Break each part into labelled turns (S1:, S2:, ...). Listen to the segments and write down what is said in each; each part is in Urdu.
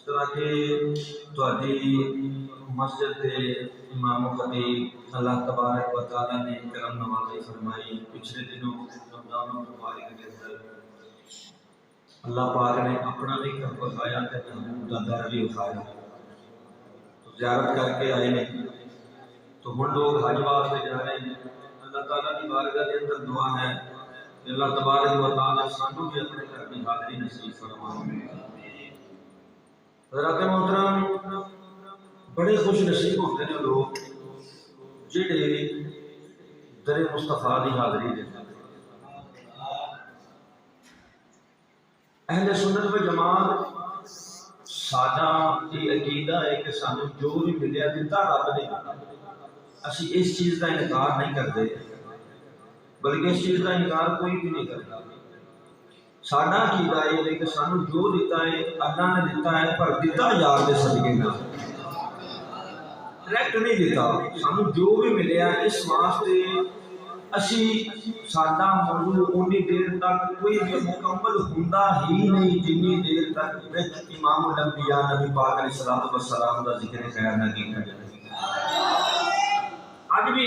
S1: طرح کہ تہاڈی مسجد کے امام و خطیب اللہ تبارک و تعالی نے کرم نوازی فرمائی. پچھلے دنوں رمضان المبارک کے اندر اللہ پاک نے اپنا بھی گھر بخایا تے محبوب دا در بھی اٹھایا تو زیارت کر کے آئے نے. تو ہن لوگ حج واسطے جا رہے ہیں. اللہ تعالیٰ کی بارگاہ کے اندر دعا ہے کہ اللہ تبارک و تعالی سانو بھی اپنے گھر میں حاضری نصیب فرمائے. حضرات محترم، بڑے خوش نصیب ہوتے ہیں لوگ جڑے در مصطفیٰ کی حاضری دے. اہل سنت و جماعت ساڈا یہ عقیدہ ہے کہ سانو جو بھی ملیا دیتا رب نے، اسی اس چیز کا انکار نہیں کرتے، بلکہ اس چیز کا انکار کوئی بھی نہیں کرتا. ساڈا عقیدہ یہ ہے کہ سانو جو دیتا ہے اللہ نے دیتا ہے، پر دیتا یار دے صدقے نہ ڈائریکٹ نہیں دیتا. سانو جو بھی ملیا اس واسطے اسی ساڈا موضوع اونی دیر تک کوئی بھی مکمل ہوندا ہی نہیں جنی دیر تک امام الانبیاء نبی پاک علیہ الصلوۃ والسلام دا ذکر خیر نہ کیتا جائے. آج بھی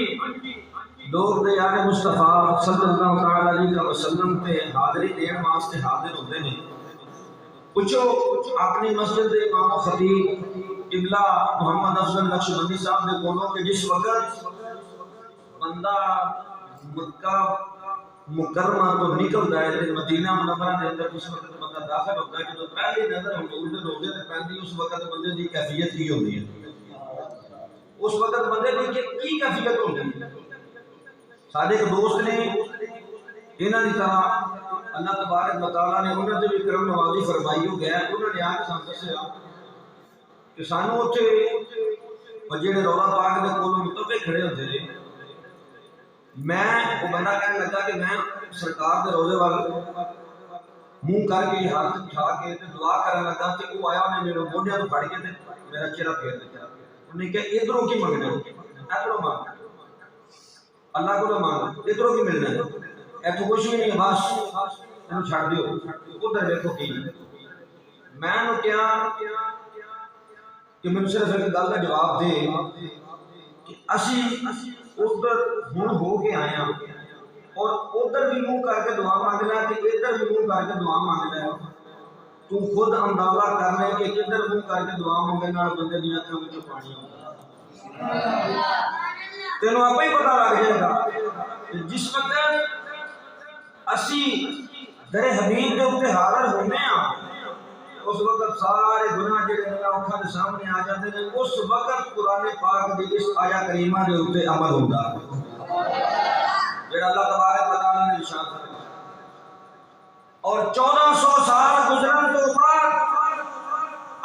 S1: لوگ دے یار مصطفیٰ صلی اللہ تعالی علیہ وسلم تے حاضری دین واسطے حاضر ہوندے نے. پوچھو اپنی مسجد دے امام و خطیب قبلہ محمد افضل نقشبندی صاحب نے کونوں کہ جس وقت بندہ مکہ مکرمہ تو نکلتا ہے تے مدینہ منورہ دے اندر جس وقت بندہ داخل ہوتا ہے تو پہلی نظر حضور دے روضے تے پہنی اس وقت بندے دی کیفیت کی ہوندی ہے. اس وقت بندے دی کی کیفیت ہوندی ہے. سارے ایک دوست نے انہاں دی طرح اللہ تبارک و تعالی نے انہاں تے بھی کرم نوازی فرمائی ہو گیا. انہاں نے آ کے سانوں دسیا کہ سانوں اوتھے جڑے رولا پاک دے کولوں متوقع کھڑے ہوندے نے، میں وہ بندہ کہنے لگا کہ میں سرکار دے روزے والے منہ کر کے ہاتھ اٹھا کے دعا کرنے لگا کہ وہ آیا انہیں میرے گوڈیاں تو پھڑ کے میرا چہرہ پھیر دیا. انہیں کہا ادھروں کی منگنا ہے، ادھروں مانگ اللہ کو مانگ، ادھروں کی ملنا ہے، ایتھوں کچھ بھی نہیں، بس انہوں چھڑ دیو ادھر دیکھو کی. میں نے کیا کہ میں صرف ایک گل کا جواب دے کہ اسی ادھر ہن ہو کے آئے ہیں اور ادھر بھی منہ کر کے دعا مانگنا ہے کہ ادھر بھی منہ کر کے دعا مانگنا ہے. تو خود اندازہ کر لے کہ ادھر منہ کر کے دعا مانگنے نال بندے دی اکھاں وچوں پانی آوندا، تینوں آپ ہی پتہ لگ جائے گا. جس وقت اسی در حبیب دے اوتے حاضر ہونے ہاں اس وقت سارے گناہ جڑے میرا اکھاں دے سامنے آ جاندے نے. اس وقت قرآن پاک دی اس آیا کریمہ دے اوتے عمل ہوندا جڑا اللہ تبارک و تعالی نے ارشاد فرمایا. اور 1400 سال گزرن تو بعد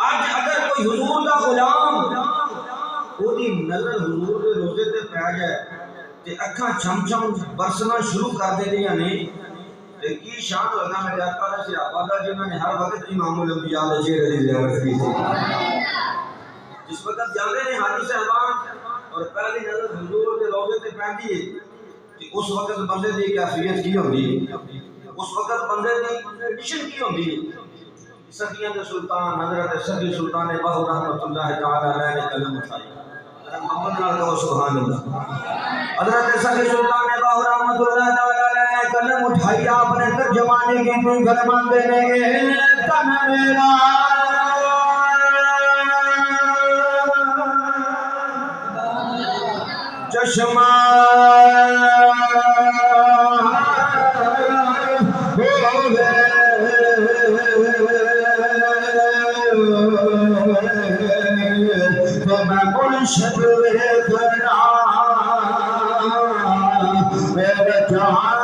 S1: اج اگر کوئی حضور دا غلام اودی نظر حضور دے روزے تے پے جائے تے اکھاں چھم چھم برسنا شروع کر دیندیاں نے، تے کی شان ہوگا میرے آقا دے صحابہ دا جنہاں نے ہر وقت امام الانبیاء دے چہرے دی زیارت کی تھی. جس وقت جاندے نے حاجی صاحبان اور پہلی نظر حضور دے روزے تے پیندی ہے تے اس وقت بندے دی کیفیت کی ہوندی ہے، اس وقت بندے دی کنڈیشن کی ہوندی ہے. صدیاں دے سلطان حضرت صدی سلطان باہو رحمۃ اللہ تعالی علیہ نے قلم اٹھائی. محمد نال کہو سبحان اللہ. حضرت صدی سلطان باہو رحمۃ اللہ تعالی علیہ نے قلم اٹھائی، آپ نے ترجمانی کی کوئی فرماندے نے تن میرا چشمہ تو میں مرشد ویکھنا میرے جان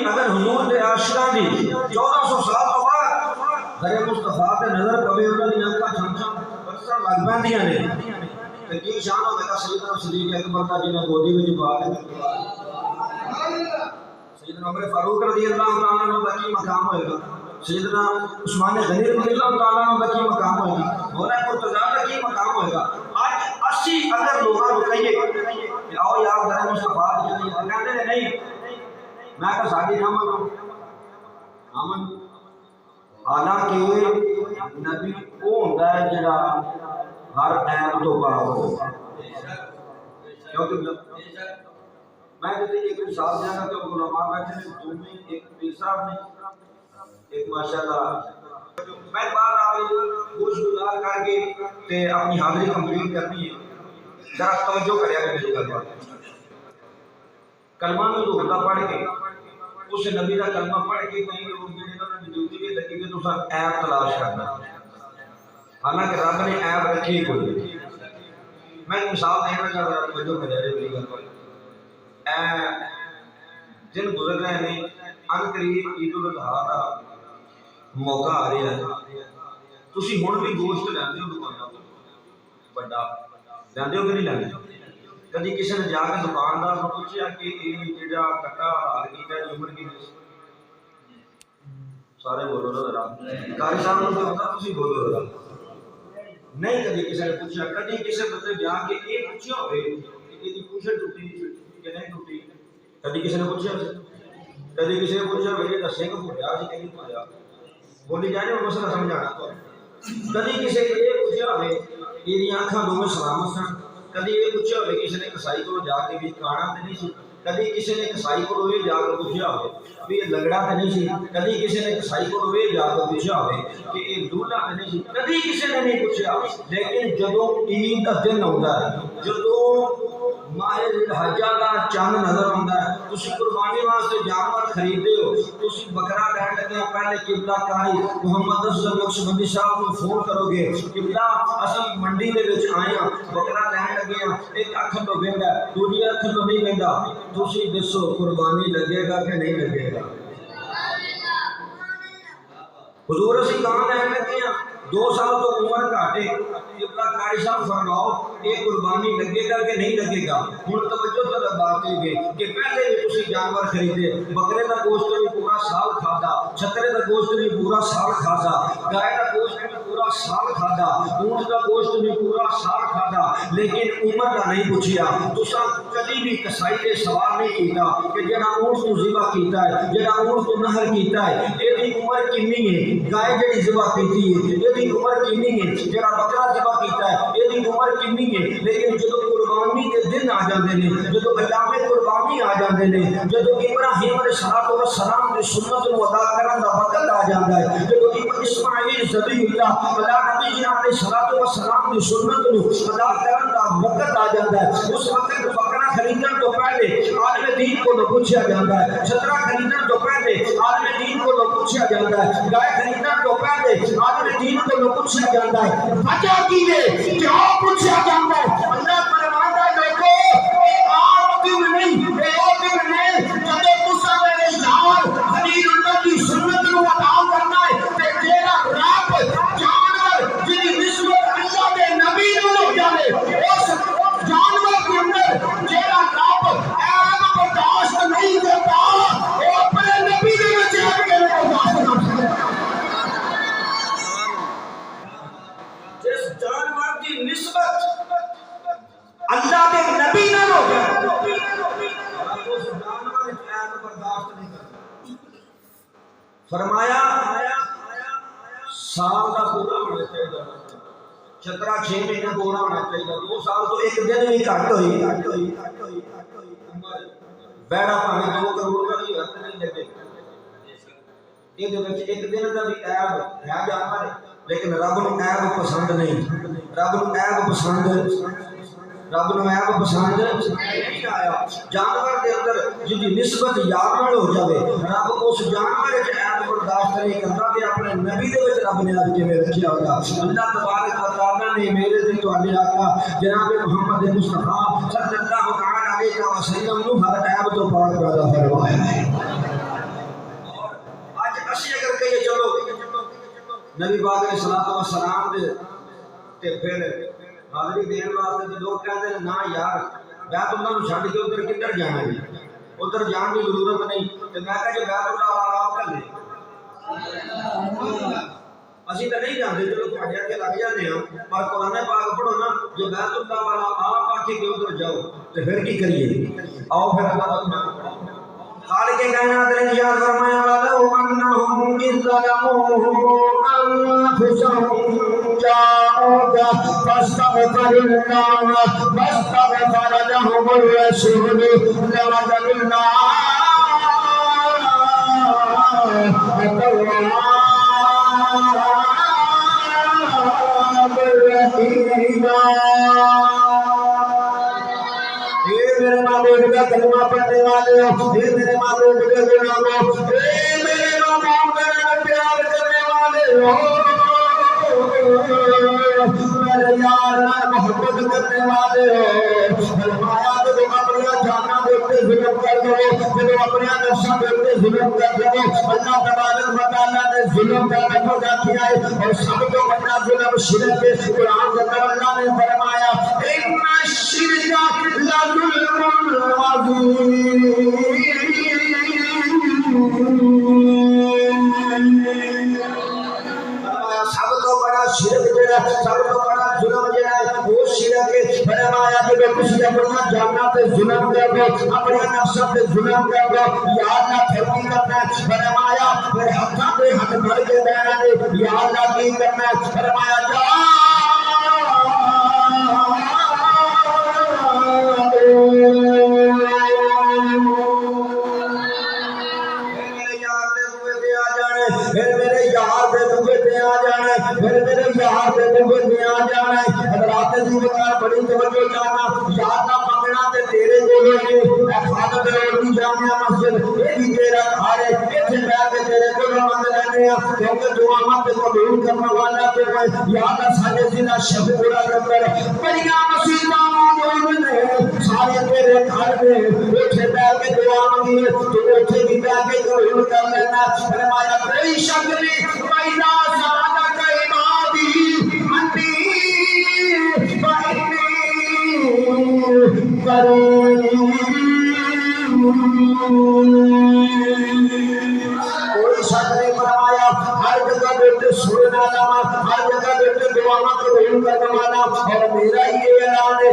S1: اگر حضور دے عاشقاں دی 1400 سال تو بعد در مصطفیٰ تے نظر پوے انہاں دی اکھاں چھم چھم برسن لگ پیندیاں نے تے کی شان ہوے گا سیدنا صدیق اکبر دا جنہاں گودی وچ پا کے سیدنا عمر فاروق رضی اللہ تعالیٰ عنہ کا کی مقام ہوئے گا، سیدنا عثمان غنی رضی اللہ تعالیٰ عنہ کا کی مقام ہوئے گا، مولانا مرتضیٰ کا کی مقام ہوئے گا۔ آج 80 اگر لوگاں کو کہیے کہ آؤ یار در مصطفیٰ جی کہتے ہیں نہیں، میں کہا ساڈی نہ منو امن، حالانکہ نبی وہ ہوندا ہے جڑا ہر عیب تو پاک ہو، کیونکہ میں کہتے ایک مثال دینا کہ علماء بیٹھے ہیں دو میں ایک پیر صاحب نے ایک ماشاءاللہ میں بات آپ گوش گزار کر کے تے اپنی حاضری کمپلیٹ کرنی ہے، ذرا توجہ کریا کہ میری گل بات کلمہ میں دھوتا پڑھ کے اس نبی کا کلمہ پڑھ کے کئی لوگ جڑے انہوں نے ڈیوٹی کے لگے کہ تساں عیب تلاش کرنا، حالانکہ رب نے عیب رکھی کوئی۔ میں مثال دینا چاہ رہا توجہ کریا کہ میری گل بات دن گزر رہے ہیں ان قریب عید الاضحیٰ کا موقع آ رہا ہے، تسی ہن بھی گوشت لیندے ہو دکاناں تو بڑا لیندے ہو کہ نہیں لیندے؟ کدی کسی نے جا کے دکاندار کو پوچھا کہ یہ جڑا کٹا حال کیتا ہے عمر کی سارے بولو ذرا قاری صاحب نوں پتہ تسی بولو ذرا نہیں کدی کسی نے پوچھا، کدی کسی بندے جا کے یہ پوچھا ہوئے کہ یہ پوچھ ٹوٹی کہ نہیں ٹوٹی، کدی کسی نے پوچھا، کدی کسی نے پوچھا بھائی یہ سنگھ بھولیا سی کہ نہیں بھولیا، بولی جائے وہ مسئلہ سمجھانا تو کدی کسی نے یہ پوچھا ہوئے یہ آنکھاں دونوں سلامت سن، کدی یہ پوچھا ہوئے کسی نے کسائی کو جا کے بھی کانا تے نہیں سی، کدی کسی نے کسائی کو یہ جا کے پوچھا ہوئے بھی یہ لگڑا تے نہیں سی، کدی کسی نے کسائی کو یہ جا کے پوچھا ہوئے کہ یہ دولہا تے نہیں سی، کدی کسی نے نہیں پوچھا۔ لیکن جدوں عید کا دن آتا ہے، جدوں ماہ ذوالحجہ کا چند نظر آتا ہے، تسی قربانی واسطے جانور خریدتے ہو، تسی بکرا لین لگے پہلے قبلہ کاری محمد افضل نقشبندی صاحب کو فون کرو گے قبلہ اصل منڈی دے وچ آئے ہاں بکرا لین لگے ہاں، ایک اکھ تو ویندا ہے دوجی اکھ تو نہیں ویندا، تسی دسو قربانی لگے گا کہ نہیں لگے گا؟ حضور اسی کہاں لین لگے ہاں 2 سال تو عمر گھاٹے، قبلہ کاری صاحب فرماؤ یہ قربانی لگے گا کہ نہیں لگے گا؟ ہن توجہ ذرا بات ہے کہ پہلے بھی تسی جانور خریدے، بکرے کا گوشت بھی پورا سال کھادا، چھترے کا گوشت بھی پورا سال کھادا، گائے کا گوشت بھی پورا سال کھادا، اونٹ کا گوشت بھی پورا سال کھادا، لیکن عمر کا نہیں پوچھیا۔ تساں کبھی بھی کسائی سے سوال نہیں کیتا کہ جڑا اونٹ کو ذبح کیتا ہے، جڑا اونٹ کو نہر کیتا ہے ایدی عمر کتنی ہے، گائے جڑی ذبح کیتی ہے ایدی عمر کتنی ہے، جڑا بکرا ذبح کیتا ہے ایدی عمر کتنی ہے۔ لیکن جدو قربانی کے دن آ جاندے نے، جدو ایام قربانی آ جاندے نے، جدو ابراہیم علیہ السلام کی سنت کو ادا کرن دا وقت آ جاندا ہے، جدو اسماعیل ذبیح اللہ علیہ نبی جی علیہ السلام کی سنت کو ادا کرن دا وقت آ جاندا ہے، اس وقت بکرا خریدن تو پہلے عالم دین کو پوچھا جاندا ہے، چھترا خریدن تو پہلے عالم دین کو پوچھا جاندا ہے، گائے خریدن تو پہلے عالم دین کو پوچھا جاندا ہے۔ وجہ کی ہے کیوں پوچھا جاندا ہے؟ اللہ فرماتا ہے دیکھو آپ دن نہیں اے دن نہیں جدے تساں میرے جان خلیل اللہ کی سنت کو ادا کرنا ہے تے تیرا رب جانور جی نسبت اللہ دے نبی نوں ہو جاوے اس جانور کے اندر جیڑا رب عیب برداشت نہیں کرتا وہ اپنے نبی دے وچ عیب کیویں برداشت کر سکدا؟ جس جانور کی نسبت اللہ کے نبی نہ ہو جائے اس جانور عیب برداشت نہیں کرتا۔ فرمایا سال کا پورا ہونا چاہیے، چھترا 6 مہینے پورا ہونا چاہیے، 2 سال تو ایک دن بھی گھٹ ہوئی بیڑا پاویں 2 کروڑ کا بھی ہاتھ نہیں لگے، یہ ایک دن کا بھی عیب ہے جانور ہے، لیکن رب نو عیب پسند نہیں، رب نو عیب پسند نہیں آیا۔ جانور کے اندر جی نسبت یار نال ہو جاوے رب اس جانور وچ عیب برداشت نہیں کرتا کہ اپنے نبی دے وچ رب نے عیب کیویں رکھیا ہوگا۔ اللہ تبارک و تعالی نے میرے تے تواڈے آقا جناب محمد مصطفیٰ صلی اللہ علیہ وسلم نو ہر عیب تو پاک پیدا فرمایا ہے۔ نبی پاک علیہ الصلوۃ والسلام دے تے پھر حاضری دین واسطے تے لوگ کہندے نے نا یار بیت اللہ نو چھڈ کے ادھر کدھر جانا ہے، ادھر جان کی ضرورت نہیں، تے میں کہا کہ بیت اللہ آپ کر لیں اسی تو نہیں جانتے، چلو تھوڑے اگے لگ جاتے ہیں، پر قرآن پاک پڑھو نا جو بیت اللہ والا آپ آ کے ادھر جاؤ تو پھر کی کریے؟ آؤ پھر اللہ خالق کائنات نے ارشاد فرمایا وَلَوْ أَنَّهُمْ إِذْ ظَلَمُوا أَنفُسَهُمْ جَاءُوكَ فَاسْتَغْفَرُوا اللَّهَ وَاسْتَغْفَرَ لَهُمُ الرَّسُولُ لَوَجَدُوا اللَّهَ تَوَّابًا رَحِيمًا۔ میرے محبوب کا کلمہ پڑھنے والے ہو، میرے محبوب کے غلاموں، میرے محبوب کا پیار کرنے والے ہو، میرے یار محبت کرنے والے ہو، فرمایا کہ تم اپنی جاناں دے اوپر ظلم کر دو، کہ تم اپنی نفساں دے اوپر ظلم کر دو، اللہ تبارک و تعالیٰ نے ظلم کا لفظ کیا ہے اور سب کو بڑا ظلم شرک ہے۔ قرآن کے اندر اللہ نے فرمایا ان الشرک لظلم عظیم، سب تو بڑا شرک جڑا سب تو بڑا ظلم جڑا ہے وہ شرک ہے۔ فرمایا کہ کسی اپنی جاناں تے ظلم کر دو، اپنے نفس تے ظلم کر دو، یا اللہ پھر کی کرنا ہے؟ فرمایا پھر ہاتھاں تے ہاتھ بھر کے بیٹھنا ہے، یا اللہ کی کرنا ہے؟ فرمایا جا پھر میرے یار دے بوئے تے آ جانا، پھر میرے یار دے بوئے تے آ جانا۔ حضرات دی وقار بڑی توجہ چاہنا، یاد نہ منگنا تے تیرے کولوں ہے، اے خالق روڈ دی جامعہ مسجد اے بھی تیرا گھر ہے، ایتھے بیٹھ کے تیرے کولوں منگ لینے ہاں، کیونکہ دعاواں تے قبول کرنے والا تے یا اللہ ساڈے ضلع شہپورہ کے اندر بڑیاں مسجداں موجود نے، سارے تیرے گھر دے ایتھے بیٹھ کے دعا منگی تو ایتھے بھی بیٹھ کے قبول کر لینا۔ فرمایا کوئی شک نہیں وَإِذَا سَأَلَكَ عِبَادِي عَنِّي فَإِنِّي قَرِيبٌ، کوئی شک نہیں فرمایا ہر جگہ بیٹھے سننے والا، ہر جگہ بیٹھے دعاواں قبول کرنے والا، اور میرا یہ اعلان ہے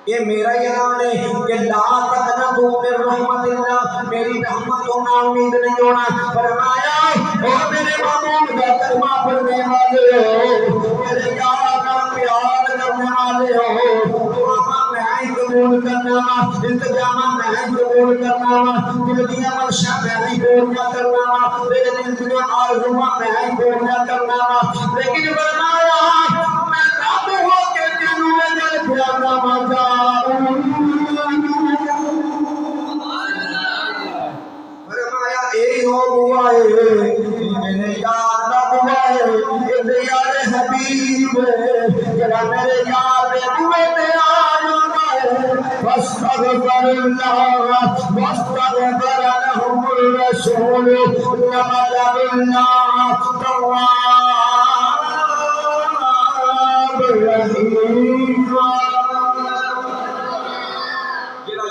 S1: یہ میرا اعلان ہے کہ لا تقنطوا من رحمت اللہ، میری رحمتوں میں امید نہیں ہونا۔ فرمایا او میرے محبوب کا کلمہ پڑھنے والے ہو، میرے یار کا پیار کرنے والے ہو، دعا میں ہی قبول کرنا، التجا میں ہی قبول کرنا، دل کی منشا میں ہی پورا کرنا، میرے دل کی آرزوواں میں ہی پورا کرنا، لیکن فرمایا میں رب ہو کے تینوں میں دل پیارا مانگا۔ فرمایا اے ہو بوائے میرے یار دا بوائے، میرے یار حبیب جڑا میرے یار دے بوئے تے آ جانا ہے، فاستغفر اللہ واستغفر لهم الرسول لوجدوا اللہ توابا رحیما۔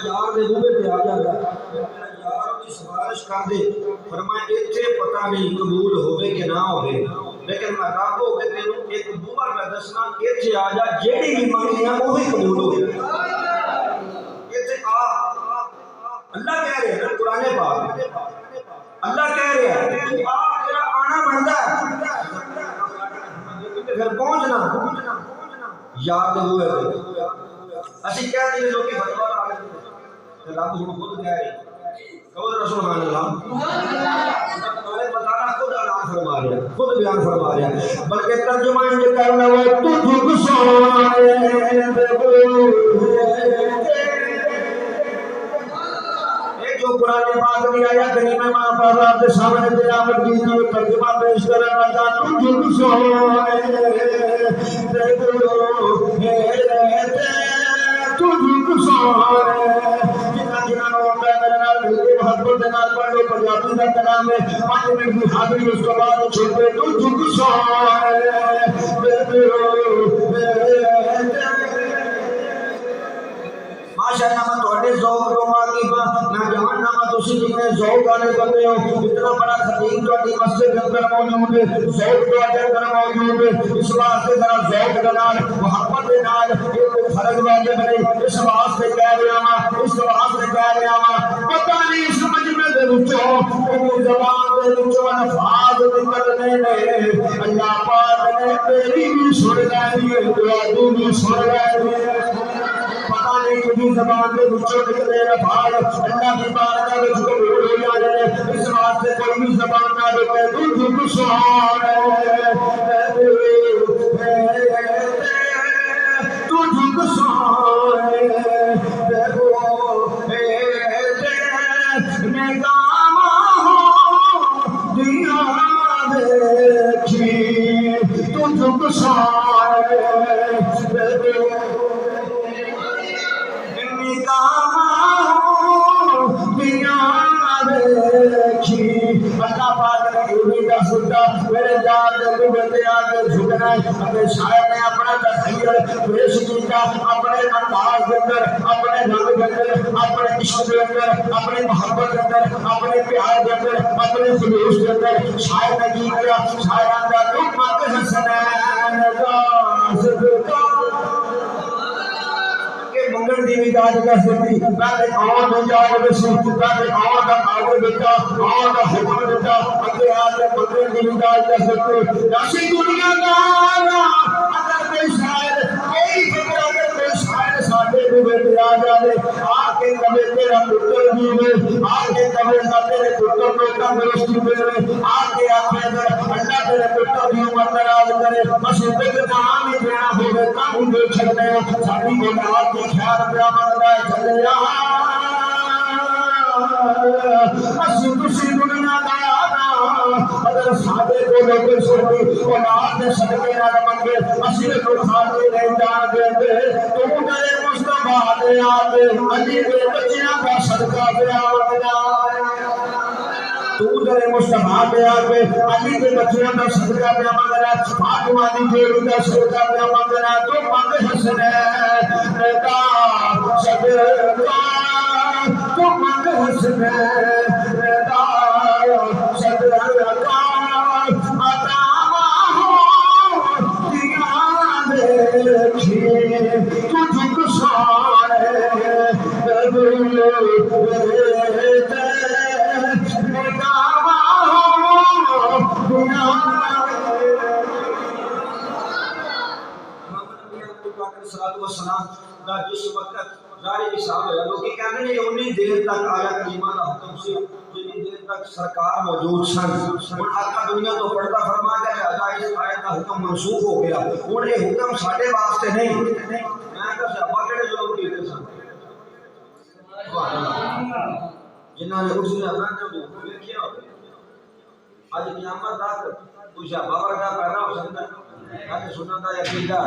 S1: یار دے بوئے تے آ جاتا میرا یار دی سفارش کر دے، فرمایا ایتھے پتہ نہیں قبول ہوے کہ نہ ہوے، لیکن میں رب ہو کے تینوں ایک بوئا میں دسنا ایتھے آ جا، جیڑی بھی منگی ہے وہی قبول ہو جائے۔ ایتھے آ، اللہ کہہ رہے ہیں نا قرآن پاک، اللہ کہہ رہے ہیں کہ آ تیرا آنا بنتا ہے، پھر پہنچنا یار دے بوئے تے اسی کہہ دیں لوگ کی فتوہ آ گئے رب ہوں خود کہہ رہے کہو رسول اللہ بتانا خود اعلان فرما رہے ہیں، خود بیان فرما رہے ہیں، بلکہ ترجمہ یہ کرنا وہ تجھ سونے جو قرآن پاک کی آیا کریمہ ماں باپ آپ کے سامنے تلاوت کی میں ترجمہ پیش کرنا لگا تجھ سونے تجھ سونے جنہاں ہوتا ہے میرے نال ملتے محبت کے نال پڑھ لو پنجابی کا کلام ہے 5 منٹ کی حاضری اس کے بعد چھوڑے تجھ سونے ماشاءاللہ میں تھوڑے ذوق تو مانگی میں جاننا میں تسی جتنے ذوق والے بندے ہو اتنا بڑا خطیب تہاڈی مسجد کے اندر موجود ہے ذوق تہاڈے اندر موجود ہے اس واسطے ذرا ذوق کے نال محبت کے نال یہ فرض واجب نہیں اس واسطے کہہ رہا ہاں اس واسطے کہہ رہا ہاں پتہ نہیں سمجھ میں دے وچوں اپنی زبان دے وچوں الفاظ نکلنے نے اللہ پاک نے تیری بھی سن لینی ہے تہاڈی بھی سن لینی ہے پتہ نہیں کبھی زبان کے بچوں نکلے الفاظ اللہ کی بارگاہ میں قبول ہو جانے اس واسطے کوئی بھی زبان نہ روکے تجھ سہارے تجھ سہارے نگاہ دیا دیکھی تجھ سہارے اللہ پاک نے ایویں کا سنتا میرے جان دے بندے آ کے جھکنا ہے اپنے شاعر نے اپنا تخیل پیش کیتا اپنے انداز کے اندر اپنے رنگ کے اندر اپنے عشق کے اندر اپنے محبت کے اندر اپنے پیار کے اندر اپنے خلوص کے اندر شاعر نے کی کیا شاعران کا تم مت حسنین کا صدقہ منگل دی بھی داد کا سنتی پہلے آن دو جاگ بسی پہلے آن دا آگے بیٹا آن دا حکم دیتا اگے آگے منگل دی بھی داد کا سنتی ناسی دنیا دانا اگر کوئی شاعر کوئی فکر اگر کوئی شاعر ساڑھے بھی بیٹے آ جانے آگے کبھے تیرا پتر دیوے آگے کبھے نہ تیرے پتر کو تندرستی دیوے آگے آگے اگر اللہ تیرے پتر دیو مطراز کرے مسیح تک نام ہی دینا ہوگے کام ہی دے چھڑنے ساڑھی کو نام کی خیال پیا مانگا ہے چلے اسی تسی دنیا دانا اگر سادے کو لوگے سنی اولاد نے صدقے نہ منگے اسی کو کھاتے نہیں جان دے دے تو میرے مصطفیٰ دے آتے علی دے بچیاں کا صدقہ پیا مانگا تو میرے مصطفیٰ دے آتے علی دے بچیاں کا صدقہ پیا مانگا فاطمہ دی بیٹی کا صدقہ پیا مانگا تو مانگ حسنین کا صدقہ تو مانگ حسنین کا صدقہ عطا دیا دیکھی تجھ کو سارے جس وقت ظاہر حساب ہے لوگ کہتے ہیں انی دیر تک آیا کریمہ کا حکم سے جتنی دیر تک سرکار موجود سن ہن آقا دنیا تو پڑھتا فرما گیا لہذا اس آیت کا حکم منسوخ ہو گیا ہن یہ حکم ساڈے واسطے نہیں میں کہ صحابہ کہڑے ظلم کیتے سن جنہاں نے اس نے اللہ نے دیکھیا اج قیامت تک کوئی صحابہ ورگا پیدا ہو سکتا ہے اہل سنت کا عقیدہ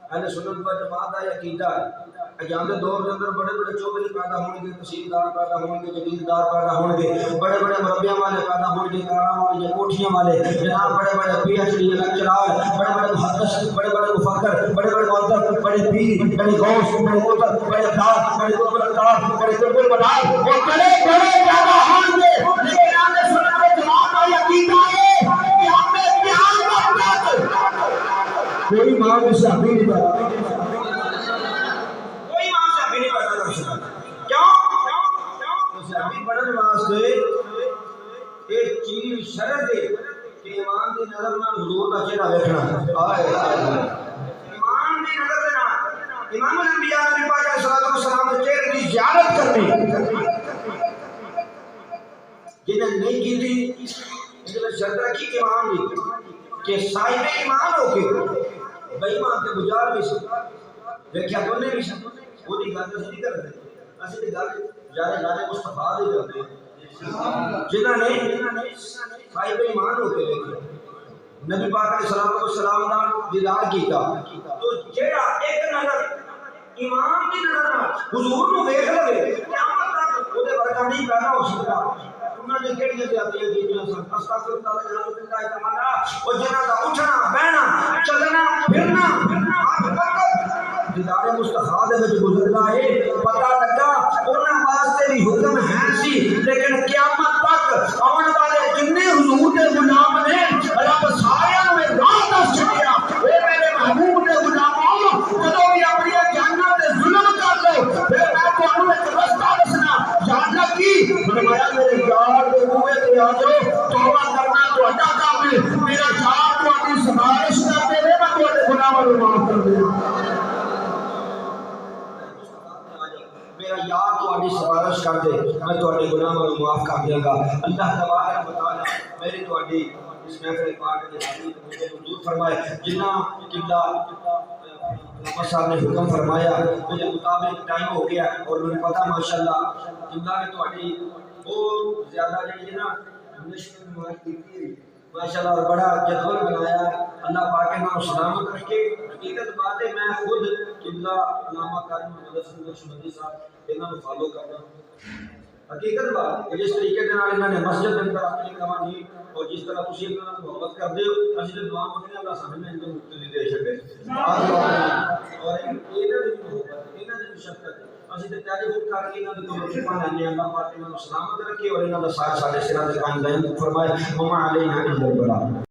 S1: اہل سنت کا جماعت کا عقیدہ ہے ایام دے دور کے اندر بڑے بڑے چوبری پیدا ہوں گے تحصیلدار پیدا ہوں گے جگیردار پیدا ہوں گے بڑے بڑے مربیاں والے پیدا ہوں گے کارام والے کوٹھیاں والے جناب بڑے بڑے پی ایچ ڈی لیکچرار بڑے بڑے محدث بڑے بڑے مفکر بڑے بڑے مؤدب بڑے پیر بڑے غوث بڑے موتر بڑے افراد بڑے قطب الطاف بڑے قطب البلاد وہ بڑے بڑے پیدا ہوں گے لیکن اہل سنت و جماعت کا عقیدہ ہے کہ ہم نے قیامت تک کوئی ماں میں صحابی نہیں پیدا کوئی ماں صحابی نہیں پیدا کر سکتا کیوں صحابی بڑھنے واسطے ایک چیز شرط ہے کہ ایمان دی نظر نال حضور دا چہرہ دیکھنا ایمان دی نظر دے نال امام الانبیاء نبی پاک علیہ الصلوۃ والسلام دے چہرے دی زیارت کرنی جنہیں نہیں کی تھی جنہیں شرط رکھی ایمان دی کہ صاحب ایمان ہو کے بے ایمان کے گزار بھی سن دیکھیا تو نہیں بھی سن وہ دی گل نہیں کرتے اسی دی گل یار گانے مصطفیٰ دے کرتے جنہاں نے صاحب ایمان ہو کے لکھے نبی پاک علیہ الصلوۃ والسلام دا دیدار کیتا تو جیڑا ایک نظر امام دی نظر نال حضور نو ویکھ لے قیامت تک او دے ورگا نہیں پیدا ہو سکتا انہاں نے کیڑی زیادتیاں کیتیاں سن استغفر اللہ تعالی او جنہاں دا اٹھنا بیٹھنا چلنا پھرنا دیدار مصطفیٰ دے وچ گزرنا ہے پتہ لگا انہاں واسطے بھی حکم ہے سی لیکن قیامت تک آنے والے جتنے حضور دے غلام نے رب سارے میں راہ دس چھڈیا اے میرے محبوب دے غلاموں جدوں بھی اپنی جاناں تے ظلم کر لو پھر میں تانوں ایک رستہ دسنا جاننا کی فرمایا میرے یار دے منہ تے آ جاؤ توبہ کرنا تہاڈا کام ہے میرا یار تہاڈی سفارش کر دے میں تہاڈے گناہاں نوں معاف کر دے میرا یار تہاڈی سفارش کر دے میں تہاڈے گناہاں نوں معاف کر دیاں گا اللہ تبارک و تعالی میری تہاڈی اس محفل پاک کے حاضری کو منظور فرمائے جنہ قبلہ صاحب نے حکم فرمایا مجھے مطابق ٹائم ہو گیا اور مجھے پتا ماشاءاللہ قبلہ نے تہاڈی بہت زیادہ جڑی ہے نا نشر مبارک کی ماشاءاللہ اور بڑا جدول بنایا اللہ پاک انہاں سلامت رکھے حقیقت بات ہے میں خود قبلہ علامہ قاری مدثر بخشمدی صاحب انہاں کو فالو کرنا حقیقت بات ہے جس طریقے کے نال انہاں نے مسجد کے اندر اپنی قوانین اور جس طرح تسی انہاں نال محبت کردے ہو اسی تے دعا منگنے اللہ سامنے ان کو مقتدی دے چھڈے اور انہاں دی محبت انہاں دی شفقت اسی تے تعریف کر کے انہاں دے تو چھپا لینے اللہ پاک انہاں کو سلامت رکھے اور انہاں دا ساتھ سارے سراں تے قائم دائم فرمائے وما علینا الا البلاغ